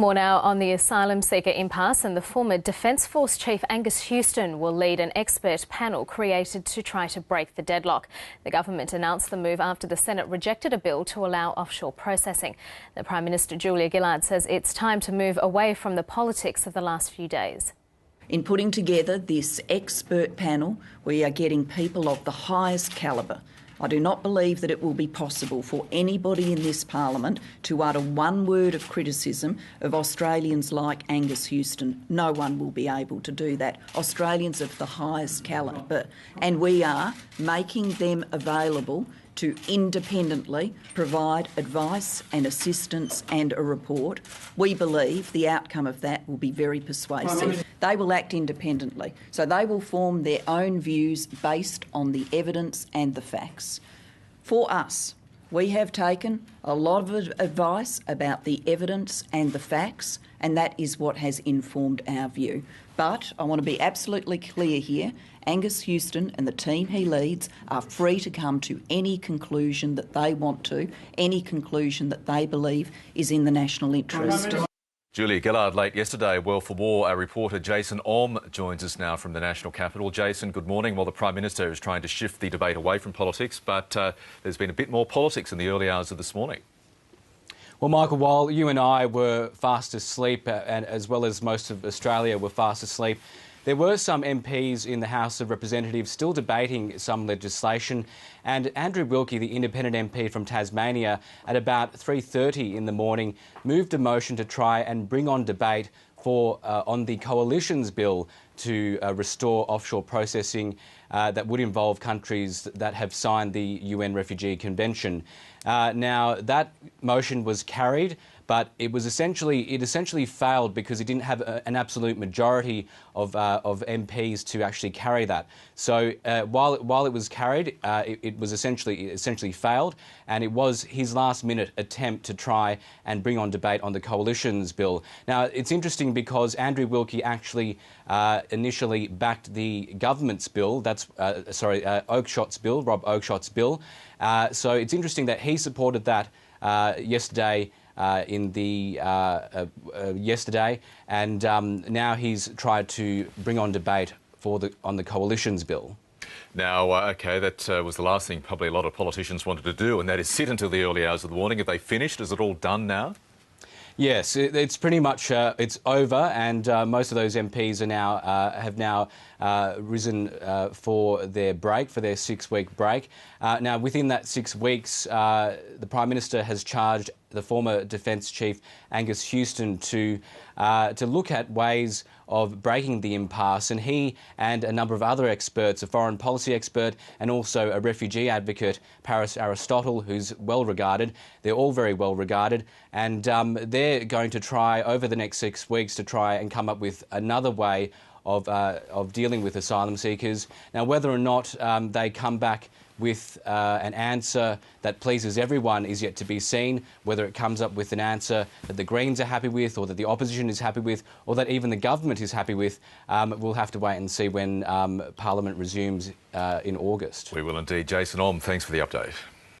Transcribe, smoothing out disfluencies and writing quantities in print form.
More now on the asylum seeker impasse, and the former Defence Force Chief Angus Houston will lead an expert panel created to try to break the deadlock. The government announced the move after the Senate rejected a bill to allow offshore processing. The Prime Minister Julia Gillard says it's time to move away from the politics of the last few days. In putting together this expert panel, we are getting people of the highest calibre. I do not believe that it will be possible for anybody in this parliament to utter one word of criticism of Australians like Angus Houston. No one will be able to do that. Australians of the highest calibre, and we are making them available to independently provide advice and assistance and a report. We believe the outcome of that will be very persuasive. They will act independently, so they will form their own views based on the evidence and the facts. For us, we have taken a lot of advice about the evidence and the facts, and that is what has informed our view. But I want to be absolutely clear here, Angus Houston and the team he leads are free to come to any conclusion that they want to, any conclusion that they believe is in the national interest. Julia Gillard late yesterday. Well, for more, our reporter Jason Om joins us now from the national capital. Jason, good morning. Well, the Prime Minister is trying to shift the debate away from politics, but there's been a bit more politics in the early hours of this morning. Well, Michael, while you and I were fast asleep, and as well as most of Australia were fast asleep, there were some MPs in the House of Representatives still debating some legislation, and Andrew Wilkie, the independent MP from Tasmania, at about 3:30 in the morning, moved a motion to try and bring on debate on the Coalition's bill to restore offshore processing that would involve countries that have signed the UN Refugee Convention. Now, that motion was carried, but it essentially failed because it didn't have an absolute majority of MPs to actually carry that. So while it was carried, it was essentially failed, and it was his last-minute attempt to try and bring on debate on the Coalition's bill. Now, it's interesting because Andrew Wilkie actually initially backed the government's bill. That's Oakeshott's bill, Rob Oakeshott's bill. So it's interesting that he supported that yesterday. Yesterday, and now he's tried to bring on debate on the Coalition's bill. Now, OK, that was the last thing probably a lot of politicians wanted to do, and that is sit until the early hours of the morning. Have they finished? Is it all done now? Yes, it's pretty much it's over, and most of those MPs are have now risen for their break, for their 6-week break. Now, within that 6 weeks, the Prime Minister has charged the former Defence Chief Angus Houston to look at ways of breaking the impasse, and he and a number of other experts, a foreign policy expert and also a refugee advocate, Paris Aristotle, who's well regarded, they're all very well regarded, and they're going to try over the next 6 weeks to try and come up with another way of dealing with asylum seekers. Now, whether or not they come back with an answer that pleases everyone is yet to be seen. Whether it comes up with an answer that the Greens are happy with, or that the opposition is happy with, or that even the government is happy with, we'll have to wait and see when Parliament resumes in August. We will indeed. Jason Om, thanks for the update.